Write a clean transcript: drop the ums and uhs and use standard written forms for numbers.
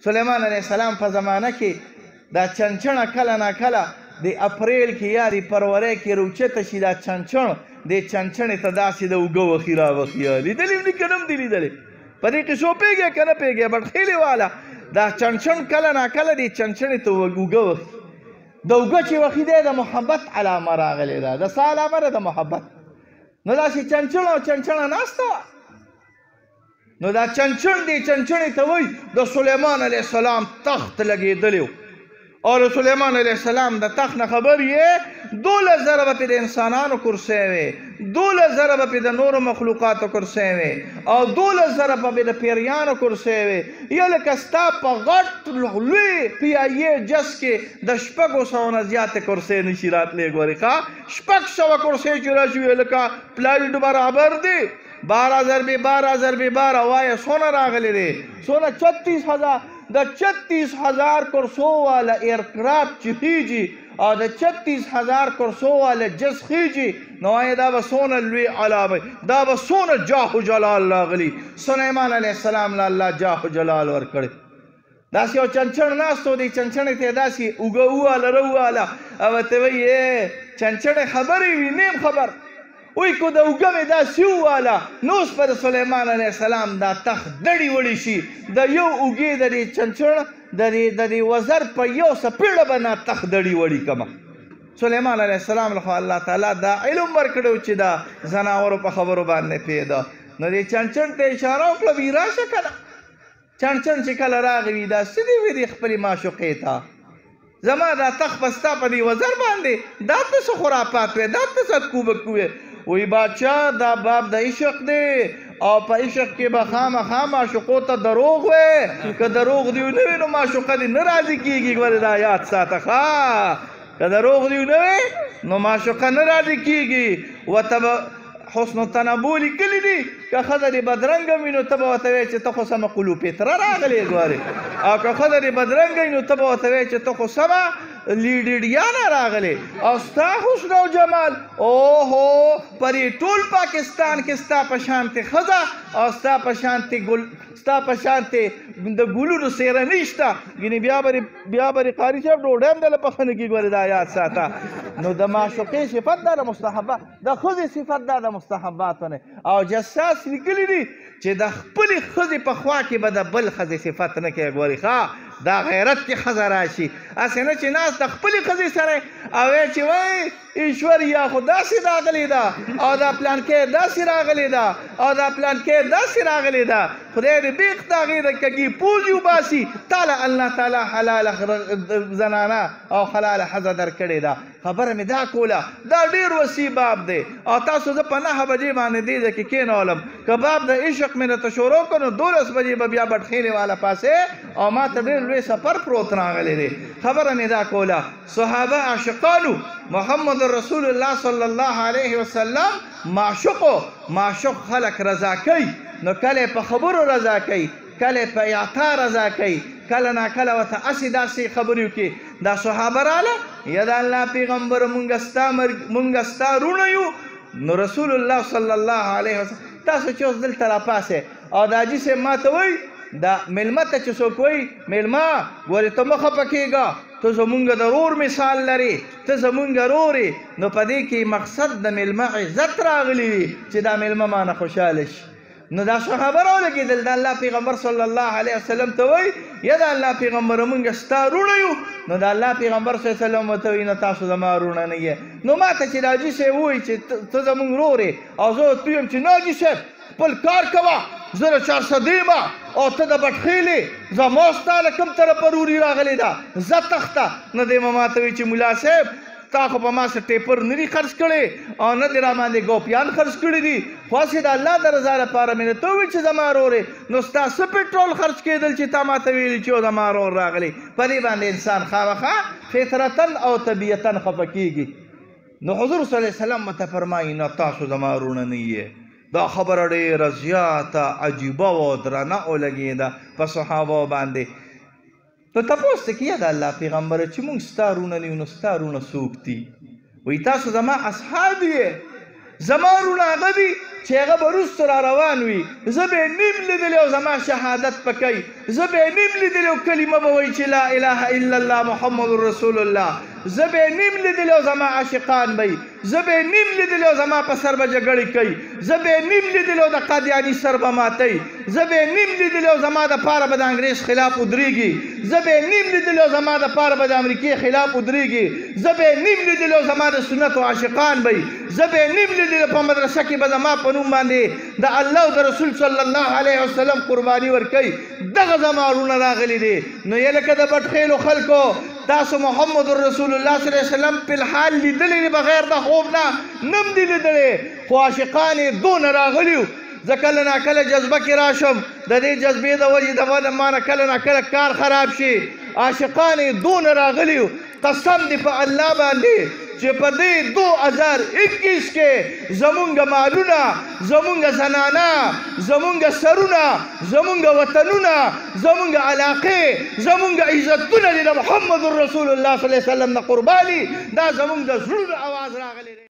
سلیمان علیه السلام په زمانه کې دا چنچڼه کله ناکله د اپریل کې یا د پرورۍ کې روچته شي دا چنچڼ د چنچڼې ته داسې د اوږه وخي راوخي لیدلي هم دي که نه هم دي لیدلی په دې قصو پوهېږې که نه پوهېږې بټخیلې والا دا چنچڼ کله ناکله د چنچڼې ته اوږه وخي د اوږه چې وخي دی د محبت علامه راغلې ده د څه علامه ده د محبت نو داسې چنچڼ او چنچڼه ناسته وه نو دا چنچڼ دی چنچڼې ته وایي د سلیمان علیه السلام تخت لګېدلی و او د سلیمان علیه السلام د تخت نه خبر یې 12,000 به پې د انسانانو کرسی وې 12,000 به پې د نورو مخلوقاتو کرسی وې او 12,000 به پې د پیریانو کرسی وې یا لکه ستا په غټ لوی پیایې جس کې د 600 نه زیاتې کرسی نشي راتلی ګورې ښه 600 کرسی چې راشي لکه پلاویډ برابر دی 12,000 بې 12,000 بې 12 وایه څونه راغلی دی څونه 36,000 د 36,000 کرسو والا ایرکرافت چې خیږي او د 36,000 کرسو والا جس خیږي نو وایه دا به څونه لوی علامه دا به څونه جاه و جلال راغلی سلیمان علیه السلام له الله جاه و جلال ورکړی داسې یو چنچڼ ناست و دی چنچڼې ته یې داسې اوږه وواله روواله او ورته وایي چنچڼې خبرې وي نیم خبر وی که د اوږه مې داسې وواله نو اوس به د سلیمان علیه السلام دا تخت دړې وړې شي د یو اوږې د دې چنچڼ د دې وزر په یو څپېړه به نه تخت دړې وړي کمه سلیمان علیه السلام له خوا الله تعالی دا علم ورکړی و چې دا زناورو په خبرو باندې پوهېده نو دې چنچڼ ته اشاره وکړه وی راشه که نه چنچڼ چې کله راغی وي دا څه دي وي دې خپلې معشوقې ته زما دا تخت به ستا په دې وزر باندې دا ته څه خرافات وې دا ته څه کوبک وې وی بادشاه دا باب د عشق دی او په عشق کې به خامخا معشوقو ته دروغ وی که دروغ دی نه وي نو معشوقه دې نه راضي کېږي ګورې دا یاد ساته ښه که دروغ دی نه وي نو معشوقه نه راضي کېږي ورته به حسن التنبو لیکلي دي که ښځه دې بدرنګه وي نو ته به ورته وایې چې ته خو سمه قلوپېتره راغلې ګورې او که ښځه دې بدرنګه وي نو ته به ورته وایې چې ته خو سمه لیډیډیانه راغلې او ستا حسن او جمال اوهو پرې ټول پاکستان کې ستا په شانتې ښځه او ستا په شانتې د ګلونو څېره نشته ګینې بیا به قاري صاحب ډوډۍ هم دله پخه نه کېږي ګورې دا یاد ساته نو د معشوقې صفت دا د مستحبات د ښځې صفت دا د مستحباتو نه او جساس لیکلي دي چې د خپلې ښځې په خوا کې به د بل ښځې صفت نه کوي ګورې ښه دا غیرت کې ښځه راشي هسې نه چې ناست د خپلې ښځې سره او چې وایي ایشوریا خو داسې راغلې ده او دا پلانکۍ داسې راغلې ده او دا پلانکۍ داسې راغلې ده خدای دې بیخ د هغې د کږي پوزې وباسي تاله الله تعالی حلاله زنانه او حلاله ښځه درکړې ده خبره مې دا کوله دا ډېر وسیع باب دی او تاسو زه په 9 بجې باندې دې ځای کې کېنولم که باب د عشق مې درته شروع کړو نو 12 بجې به بیا بټخېلې والا پاسې او ما ته ډېر لوی سفر پروت راغلی دی خبره مې دا کوله صحابه عاشقانو محمد رسول الله صلی الله علیه وسلم معشوق خلق رضا کوي نو کله په خبرو رضا کوي کله په اعطا رضا کوي کله ناکله ورته هسې داسې خبرې وکړي دا صحابه راله یا د الله پیغمبر مونږ ستا رونه یو نو رسول الله صلی الله علیه وسلم تاسو چې اوس دلته راپاسې او دا حاجي صاحب ما ته وایي دا میلمه ته چې څوک وایي میلمه ګورې ته مه خفه کېږه ته زمونږ د رور مثال لري ته زمونږ رور یې نو په دې کې مقصد د میلمه عزت راغلی وي چې دا میلمه مانه خوشحاله شي نو دا صحابه راولګېدل د الله پیغمبر صلی الله علیه وسلم ته وایي یا د الله پیغمبره مونږ ستا رونه یو نو د الله پیغمبر صلی الله علیه وسلم ورته وایي نه تاسو زما رونه نه یې نو ما ته چې د حاجي صاحب وایي چې ته زمونږ رور یې او زه ورته ویم چې نه حاجي صاحب خپل کار کوه زه د 400 یم او ته د بټخېلې زما ستا له کوم طرفه روري راغلې ده زه تخته نه دی ما ته وایي چې ملا صاحب تا خو په ما څه ټیپر نه دي خرڅ کړی او نه دې را باندې ګوپیان خرڅ کړي دي خو هسې د الله د رضا لپاره مې درته وویل چې زما رورې نو ستا څه پټرول خرڅ کېدل چې تا ما ته ویلي چې زما رور راغلی په دې باندې انسان خامخا فطرتا او طبیعتا خفه کېږي نو حضور صلی الله علیه وسلم ورته فرمایي نه تاسو زما رونه نه یې دا خبره ډېره زیاته عجیبه و درنه ولګېده په صحابو باندې نو تپوس ته کیه د الله پیغمبره چې مونږ ستا رونه نه یو نو ستا رونه څوک دي وایي تاسو زما اصحاب یې زما رونه هغه دي چې هغه به وروسته را روان وي زه به یې نیم لیدلی او زما شهادت به کوي زه به یې نیم لیدلی او کلمه به وایي چې لا اله الا الله محمد رسول الله زه به یې نیم لیدلی او زما عاشقان به زه به یې نیم لیدلی او زما په سر به جګړې کوي زه به یې نیم لیدلی او د قادیاني سر به ماتوي زه به یې نیم لیدلی او زما دپاره به د انګریز خلاف ودرېږي زه به یې نیم لیدلی او زما دپاره به د امریکې خلاف ودرېږي زه به یې نیم لیدلی او زما د سنتو عاشقان به زه به یې نیم لیدلی په مدرسه کې به زما په نوم باندې د الله او د رسول صلی الله علیه وسلم قرباني ورکوي دغه زمانونه راغلي دي نو یې لکه د بټخیلو خلکو تاسو محمد رسول الله صلی الله علیه وسلم په الحال لیدلی بغیر د خوب نه نم دی لیدلی خو عاشقان یې دونه راغلي زه کله ناکله جذبه کې راشم د دې جذبې د وجې د ما نه کله ناکله کار خراب شي عاشقان یې دونه راغلي قسم دی په الله باندې چې په دې 2021 کې زمونږ مالونه زمونږ زنانه زمونږ سرونه زمونږ وطنونه زمونږ علاقې زمونږ عزتونه دي د محمد رسول الله صلی الله علیه وسلم د قرباني دا زمونږ د زړونو اواز راغلی دی